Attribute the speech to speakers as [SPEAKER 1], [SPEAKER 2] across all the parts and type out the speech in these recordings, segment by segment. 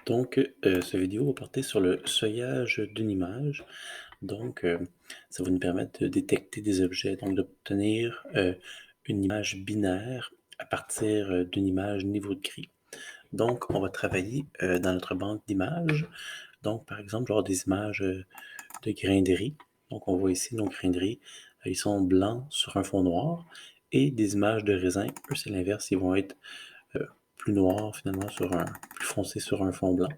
[SPEAKER 1] Donc, cette vidéo va porter sur le seuillage d'une image. Donc, ça va nous permettre de détecter des objets, donc d'obtenir une image binaire à partir d'une image niveau de gris. Donc, on va travailler dans notre banque d'images. Donc, par exemple, genre des images de grains de riz. Donc, on voit ici nos grains de riz. Ils sont blancs sur un fond noir. Et des images de raisin, eux, c'est l'inverse. Ils vont être euh, plus noirs, finalement, plus foncés sur un fond blanc.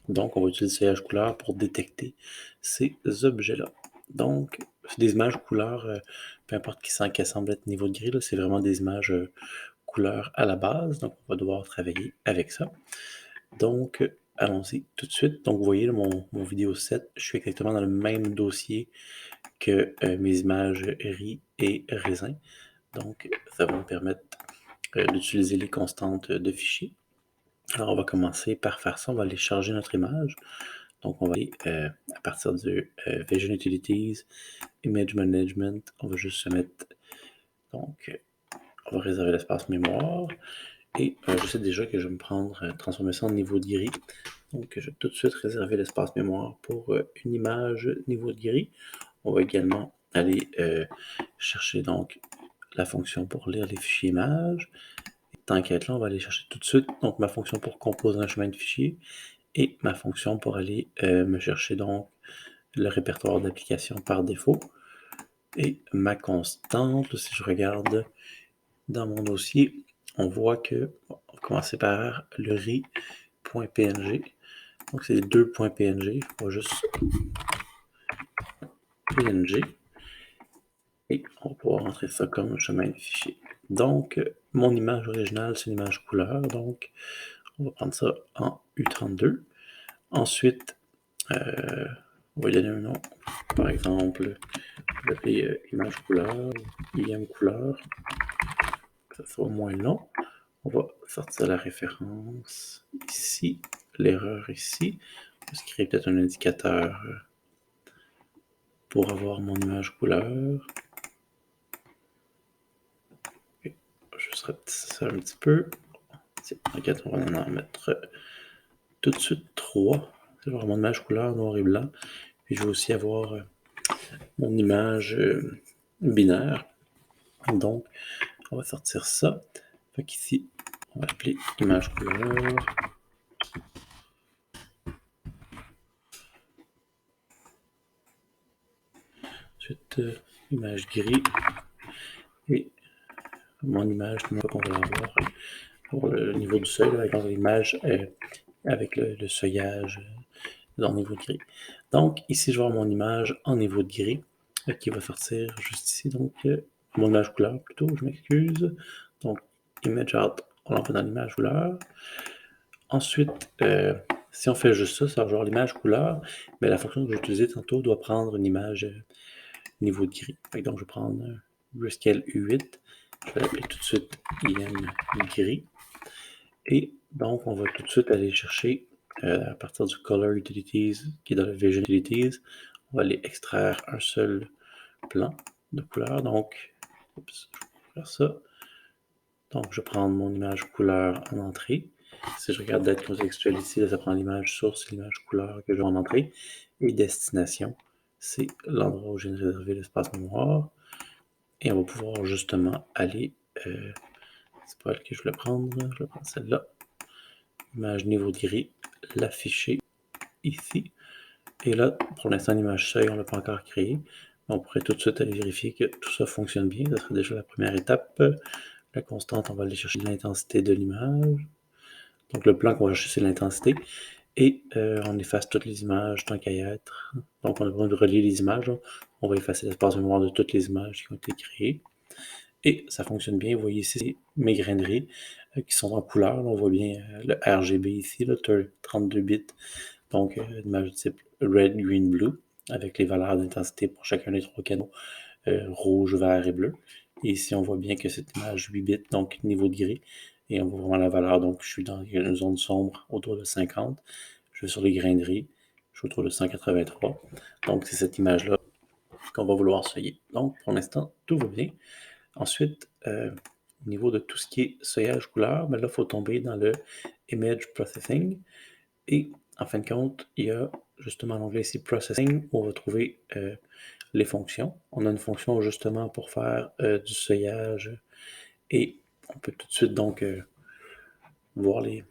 [SPEAKER 1] Donc, on va utiliser le seuillage couleur pour détecter ces objets-là. Donc, c'est des images couleurs, peu importe qu'elles semblent être niveau de gris, là, c'est vraiment des images couleurs à la base. Donc, on va devoir travailler avec ça. Donc, allons-y tout de suite. Donc, vous voyez là, mon vidéo 7, je suis exactement dans le même dossier que mes images riz et raisin. Donc, ça va me permettre d'utiliser les constantes de fichier. Alors, on va commencer par faire ça. On va aller charger notre image. Donc, on va aller à partir du Vision Utilities, Image Management. On va juste se mettre. Donc, on va réserver l'espace mémoire. Et je sais déjà que je vais me prendre, transformer ça en niveau de gris. Donc, je vais tout de suite réserver l'espace mémoire pour une image niveau de gris. On va également aller chercher donc la fonction pour lire les fichiers images. Tant qu'à être là, on va aller chercher tout de suite donc ma fonction pour composer un chemin de fichier et ma fonction pour aller me chercher donc le répertoire d'applications par défaut. Et ma constante, si je regarde dans mon dossier, on voit que, on va commencer par le ri.png. Donc c'est les deux .png, on va juste png. Et on va pouvoir entrer ça comme chemin de fichier. Donc, mon image originale, c'est une image couleur. Donc, on va prendre ça en U32. Ensuite, on va lui donner un nom. Par exemple, je vais appeler image couleur, IM couleur, que ça soit moins long. On va sortir la référence ici, l'erreur ici. On va se créer peut-être un indicateur pour avoir mon image couleur. Et je serai ça un petit peu. Regarde, on va en mettre tout de suite 3. C'est genre mon image couleur noir et blanc. Puis je vais aussi avoir mon image binaire. Donc, on va sortir ça. Fait qu'ici, on va appeler image couleur. Ensuite, image gris. Et mon image, qu'on va avoir pour le niveau du seuil, avec l'image avec le seuillage dans le niveau de gris. Donc, ici, je vais avoir mon image en niveau de gris qui va sortir juste ici. Donc, mon image couleur plutôt, je m'excuse. Donc, image out, on l'envoie dans l'image couleur. Ensuite, si on fait juste ça, ça va avoir l'image couleur, mais la fonction que j'ai utilisée tantôt doit prendre une image niveau de gris. Donc, je vais prendre Grayscale U8. Je vais l'appeler tout de suite IM gris. Et donc, on va tout de suite aller chercher à partir du Color Utilities qui est dans le Vision Utilities, on va aller extraire un seul plan de couleur. Donc, oups, je vais faire ça. Donc, je vais prendre mon image couleur en entrée. Si je regarde d'être contextuel ici, là, ça prend l'image source et l'image couleur que j'ai en entrée. Et destination, c'est l'endroit où j'ai réservé l'espace mémoire. Et on va pouvoir justement aller. C'est pas elle que je voulais prendre, je vais prendre celle-là. Image niveau de gris, l'afficher ici. Et là, pour l'instant, l'image seuil, on ne l'a pas encore créée. On pourrait tout de suite aller vérifier que tout ça fonctionne bien. Ça serait déjà la première étape. La constante, on va aller chercher l'intensité de l'image. Donc le plan qu'on va chercher, c'est l'intensité. Et on efface toutes les images tant qu'à y être. Donc on a besoin de relier les images. On va effacer l'espace mémoire de toutes les images qui ont été créées. Et ça fonctionne bien. Vous voyez ici mes grains de riz qui sont en couleur. Là, on voit bien le RGB ici, là, 32 bits. Donc une image de type red, green, blue, avec les valeurs d'intensité pour chacun des trois canaux, rouge, vert et bleu. Et ici, on voit bien que cette image 8 bits, donc niveau de gris, et on voit vraiment la valeur. Donc, je suis dans une zone sombre autour de 50. Je vais sur les grains de riz, je suis autour de 183. Donc, c'est cette image-là qu'on va vouloir seuiller. Donc, pour l'instant, tout va bien. Ensuite, au niveau de tout ce qui est seuillage couleur, ben là, il faut tomber dans le Image Processing. Et en fin de compte, il y a justement l'onglet ici Processing où on va trouver les fonctions. On a une fonction justement pour faire du seuillage et on peut tout de suite donc voir les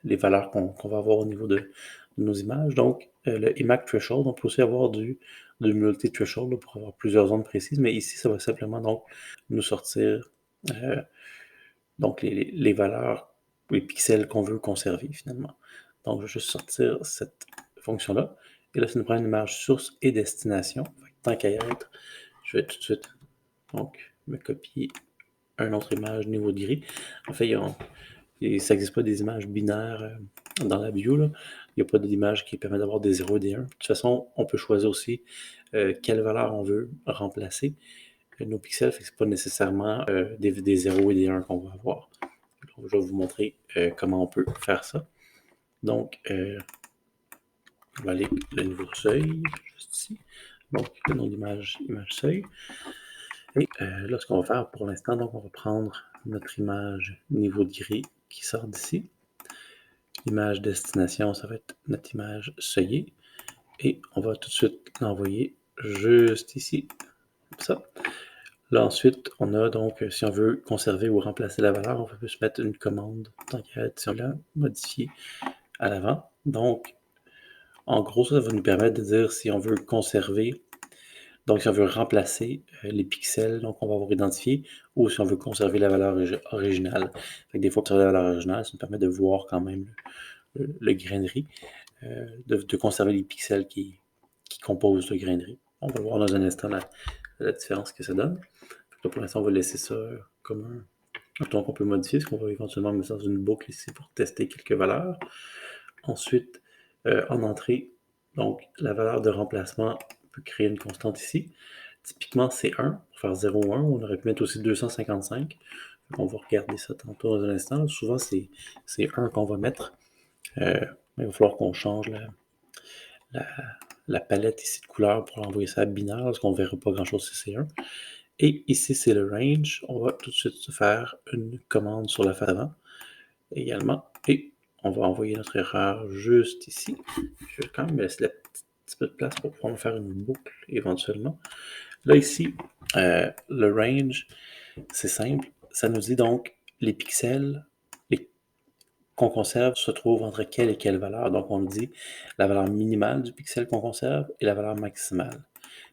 [SPEAKER 1] valeurs qu'on va avoir au niveau de nos images. Donc, le Emac Threshold, on peut aussi avoir du multi-threshold pour avoir plusieurs zones précises, mais ici, ça va simplement donc nous sortir donc les valeurs, les pixels qu'on veut conserver finalement. Donc, je vais juste sortir cette fonction-là. Et là, ça nous prend une image source et destination. Tant qu'à y être, je vais tout de suite donc me copier une autre image niveau de gris. En fait, ça n'existe pas des images binaires dans la bio. Là. Il n'y a pas d'image qui permet d'avoir des 0 et des 1. De toute façon, on peut choisir aussi quelle valeur on veut remplacer. Nos pixels, ce n'est pas nécessairement des 0 et des 1 qu'on va avoir. Donc, je vais vous montrer comment on peut faire ça. Donc, on va aller le niveau seuil, juste ici. Donc, le nom d'image, image seuil. Et là, ce qu'on va faire pour l'instant, donc on va prendre notre image niveau de gris qui sort d'ici. L'image destination, ça va être notre image seuillée. Et on va tout de suite l'envoyer juste ici, comme ça. Là, ensuite, on a donc, si on veut conserver ou remplacer la valeur, on peut se mettre une commande, tant qu'à être, si on l'a modifié à l'avant. Donc, en gros, ça va nous permettre de dire si on veut conserver, donc si on veut remplacer les pixels, donc on va avoir identifié, ou si on veut conserver la valeur originale. Fait que des fois, conserver la valeur originale, ça nous permet de voir quand même le grainerie, de conserver les pixels qui composent le grainerie. On va voir dans un instant la différence que ça donne. Là, pour l'instant, on va laisser ça comme un bouton qu'on peut modifier, parce qu'on va éventuellement mettre dans une boucle ici pour tester quelques valeurs. Ensuite, en entrée, donc la valeur de remplacement, on peut créer une constante ici. Typiquement, c'est 1 pour faire 0 ou 1. On aurait pu mettre aussi 255. On va regarder ça tantôt dans un instant. Souvent, c'est 1 qu'on va mettre. Il va falloir qu'on change la palette ici de couleurs pour envoyer ça à binaire, parce qu'on ne verra pas grand-chose si c'est 1. Et ici, c'est le range. On va tout de suite se faire une commande sur la face avant également. Et on va envoyer notre erreur juste ici. Je vais quand même me laisser un petit peu de place pour pouvoir faire une boucle éventuellement. Là, ici, le range, c'est simple. Ça nous dit donc les pixels qu'on conserve se trouvent entre quelle et quelle valeur. Donc, on nous dit la valeur minimale du pixel qu'on conserve et la valeur maximale.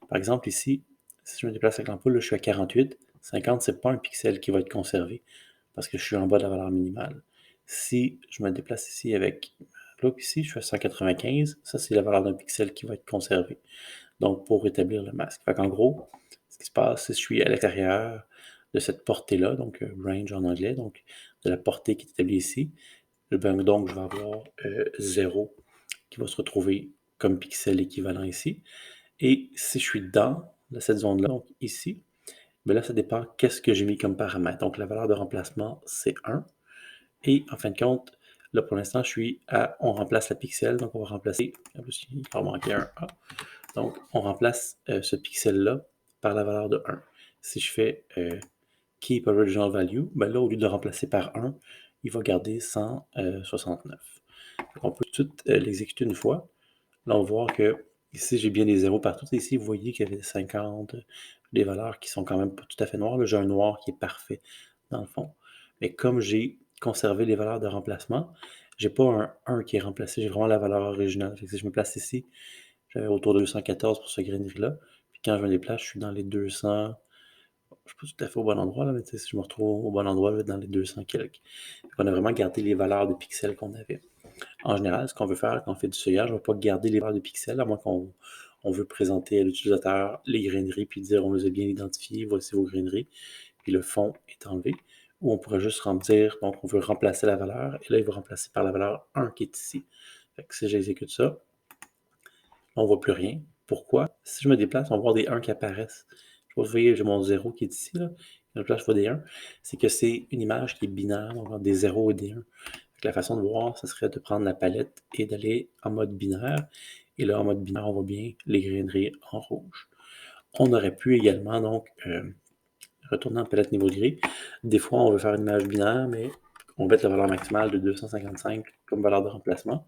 [SPEAKER 1] Par exemple, ici, si je me déplace avec l'ampoule, je suis à 48. 50, ce n'est pas un pixel qui va être conservé parce que je suis en bas de la valeur minimale. Si je me déplace ici avec l'autre ici, je suis à 195. Ça, c'est la valeur d'un pixel qui va être conservé. Donc, pour rétablir le masque. En gros, ce qui se passe, c'est que je suis à l'extérieur de cette portée-là, donc range en anglais, donc de la portée qui est établie ici. Donc, je vais avoir 0 qui va se retrouver comme pixel équivalent ici. Et si je suis dans cette zone-là, donc ici, bien là, ça dépend qu'est-ce que j'ai mis comme paramètre. Donc, la valeur de remplacement, c'est 1. Et en fin de compte, là, pour l'instant, on remplace la pixel. Donc, on va remplacer, il va manquer un A. Donc, on remplace ce pixel-là par la valeur de 1. Si je fais Keep Original Value, ben là, au lieu de le remplacer par 1, il va garder 169. Donc, on peut tout l'exécuter une fois. Là, on voit que ici, j'ai bien des zéros partout. Ici, vous voyez qu'il y avait 50, des valeurs qui sont quand même pas tout à fait noires. Là, j'ai un noir qui est parfait dans le fond. Mais comme j'ai conservé les valeurs de remplacement, j'ai pas un 1 qui est remplacé. J'ai vraiment la valeur originale. Fait que si je me place ici, j'avais autour de 214 pour ce grainerie-là. Puis quand je me déplace, je suis dans les 200. Je ne suis pas tout à fait au bon endroit, là, mais si je me retrouve au bon endroit, je vais être dans les 200 quelques. On a vraiment gardé les valeurs de pixels qu'on avait. En général, ce qu'on veut faire quand on fait du seuillage, on ne va pas garder les valeurs de pixels, à moins qu'on veut présenter à l'utilisateur les graineries, puis dire on les a bien identifiées, voici vos graineries, puis le fond est enlevé. Ou on pourrait juste dire, donc on veut remplacer la valeur, et là, il va remplacer par la valeur 1 qui est ici. Fait que si j'exécute ça, on ne voit plus rien. Pourquoi? Si je me déplace, on va voir des 1 qui apparaissent. Vous voyez, j'ai mon 0 qui est ici, là. À la place, je vois des 1. C'est que c'est une image qui est binaire, donc on a des 0 et des 1. La façon de voir, ce serait de prendre la palette et d'aller en mode binaire. Et là, en mode binaire, on voit bien les graineries en rouge. On aurait pu également, donc, retourner en palette niveau gris. Des fois, on veut faire une image binaire, mais on va mettre la valeur maximale de 255 comme valeur de remplacement.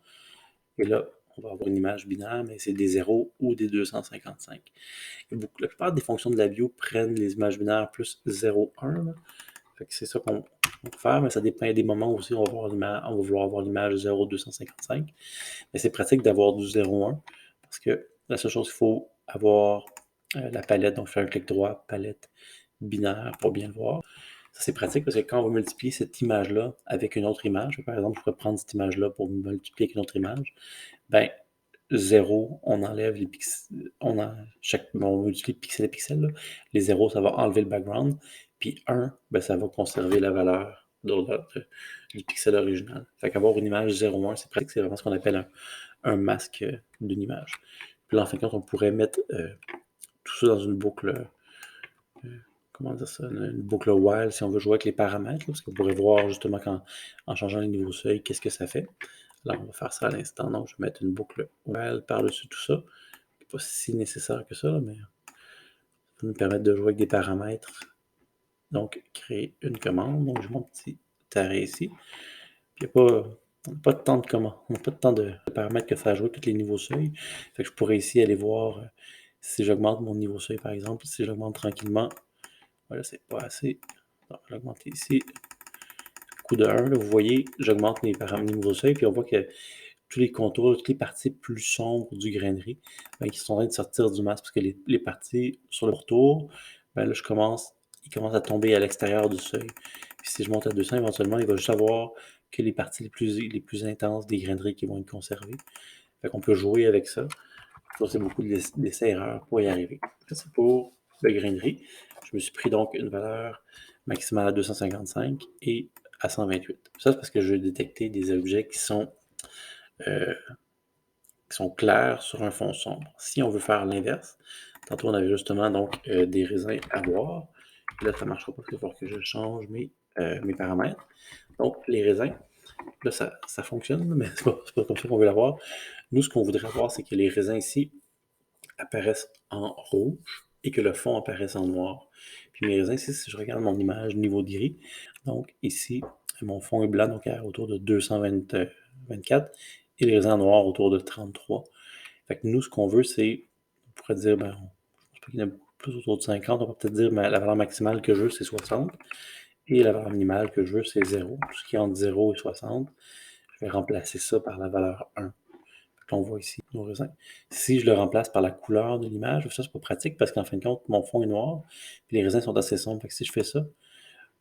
[SPEAKER 1] Et là, on va avoir une image binaire, mais c'est des 0 ou des 255. Et la plupart des fonctions de la bio prennent les images binaires plus 0, 1. C'est ça qu'on va faire, mais ça dépend des moments aussi, on va vouloir avoir l'image 0, 255. Mais c'est pratique d'avoir du 0, 1, parce que la seule chose qu'il faut avoir la palette, donc faire un clic droit, palette binaire pour bien le voir. Ça, c'est pratique parce que quand on va multiplier cette image-là avec une autre image, par exemple, je pourrais prendre cette image-là pour multiplier avec une autre image, ben 0, on enlève les pixels, on multiplie pixel à pixel, là. Les 0, ça va enlever le background, puis 1, ben, ça va conserver la valeur du pixel original. Fait qu'avoir une image 0,1, c'est pratique, c'est vraiment ce qu'on appelle un masque d'une image. Puis là, en fin de compte, on pourrait mettre tout ça dans une boucle, comment dire ça, une boucle while si on veut jouer avec les paramètres, là, parce qu'on pourrait voir justement en changeant les niveaux seuil, qu'est-ce que ça fait. Alors, on va faire ça à l'instant. Donc, je vais mettre une boucle while par-dessus tout ça. C'est pas si nécessaire que ça, là, mais ça va nous permettre de jouer avec des paramètres. Donc, créer une commande. Donc, j'ai mon petit arrêt ici. Puis, on n'a pas de temps de commande. On n'a pas de temps de paramètres que faire jouer tous les niveaux seuil. Fait que je pourrais ici aller voir si j'augmente mon niveau seuil, par exemple. Si j'augmente tranquillement, voilà, c'est pas assez. Donc, je vais augmenter ici. Coup de 1, là, vous voyez, j'augmente mes paramètres niveau seuil, puis on voit que tous les contours, toutes les parties plus sombres du grainerie, ben, qui sont en train de sortir du masque, parce que les parties sur le retour, ben là, ils commencent à tomber à l'extérieur du seuil. Puis si je monte à 200, éventuellement, il va juste avoir que les parties les plus intenses des graineries qui vont être conservées. Fait qu'on peut jouer avec ça. Ça, c'est beaucoup d'essais-erreurs pour y arriver. Ça, c'est pour le grainerie. Je me suis pris donc une valeur maximale à 255 et à 128. Ça, c'est parce que je vais détecter des objets qui sont clairs sur un fond sombre. Si on veut faire l'inverse, tantôt on avait justement donc des raisins à boire. Là, ça ne marchera pas, parce qu'il va falloir que je change mes paramètres. Donc, les raisins, là, ça fonctionne, mais c'est pas comme ça qu'on veut l'avoir. Nous, ce qu'on voudrait avoir, c'est que les raisins ici apparaissent en rouge et que le fond apparaisse en noir. Puis mes raisins ici, si je regarde mon image niveau de gris, donc ici, mon fond est blanc, donc autour de 224, et les raisins noirs autour de 33. Fait que nous, ce qu'on veut, c'est, on pourrait dire, ben, je pense pas qu'il y en a plus autour de 50, on va peut-être dire la valeur maximale que je veux, c'est 60, et la valeur minimale que je veux, c'est 0. Tout ce qui est entre 0 et 60, je vais remplacer ça par la valeur 1. On voit ici nos raisins. Si je le remplace par la couleur de l'image, ça, c'est pas pratique parce qu'en fin de compte, mon fond est noir, puis les raisins sont assez sombres. Fait que si je fais ça,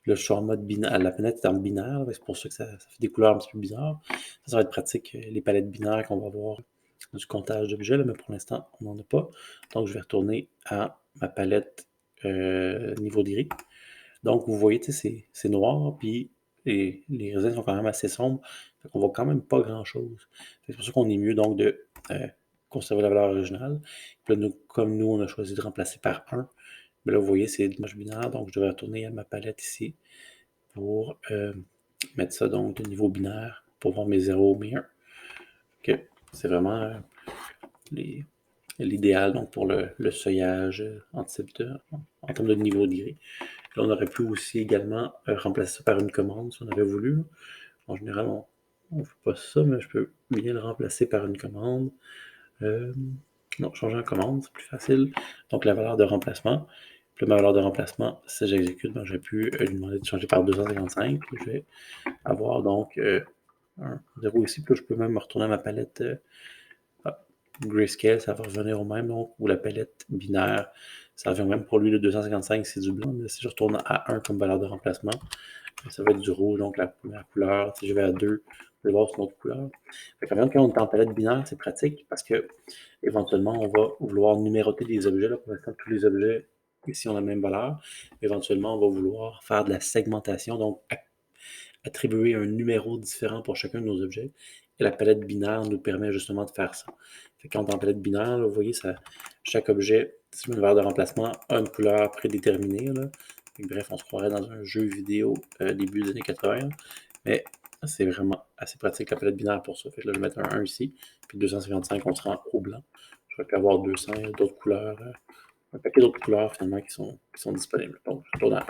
[SPEAKER 1] là, je suis en mode binaire. La palette est en binaire, c'est pour ça que ça fait des couleurs un petit peu bizarres. Ça va être pratique, les palettes binaires qu'on va voir du comptage d'objets, mais pour l'instant, on n'en a pas. Donc, je vais retourner à ma palette niveau gris. Donc, vous voyez, c'est noir, puis les raisins sont quand même assez sombres. Fait qu'on voit quand même pas grand-chose. C'est pour ça qu'on est mieux donc de conserver la valeur originale. Puis là, comme nous, on a choisi de remplacer par 1, mais là, vous voyez, c'est l'image binaire, donc je devrais retourner à ma palette ici pour mettre ça donc de niveau binaire pour voir mes 0, mes 1. OK. C'est vraiment l'idéal donc pour le seuillage en termes de niveau de gris. Là, on aurait pu aussi également remplacer ça par une commande si on avait voulu. En général, on ne fait pas ça, mais je peux bien le remplacer par une commande. Non, changer en commande, c'est plus facile. Donc, la valeur de remplacement. Puis ma valeur de remplacement, si j'exécute, ben, j'aurais pu lui demander de changer par 255. Puis je vais avoir donc un 0 ici. Puis là, je peux même retourner à ma palette grayscale, ça va revenir au même. Donc, ou la palette binaire, ça revient au même. Pour lui, le 255, c'est du blanc. Mais si je retourne à 1 comme valeur de remplacement, ça va être du rouge, donc la première couleur. Si je vais à 2, je vais voir c'est une autre couleur. Fait que, quand on est en palette binaire, c'est pratique parce que éventuellement, on va vouloir numéroter les objets. Là, pour l'instant, tous les objets ici ont la même valeur. Éventuellement, on va vouloir faire de la segmentation, donc attribuer un numéro différent pour chacun de nos objets. Et la palette binaire nous permet justement de faire ça. Fait que quand on est en palette binaire, là, vous voyez, chaque objet, si je mets une valeur de remplacement, a une couleur prédéterminée. Là. Bref, on se croirait dans un jeu vidéo début des années 80. Mais c'est vraiment assez pratique la palette binaire pour ça. Fait que là, je vais mettre un 1 ici, puis 255, on se rend au blanc. Je vais avoir 200, d'autres couleurs, un paquet d'autres couleurs finalement qui sont disponibles. Donc, je tourne à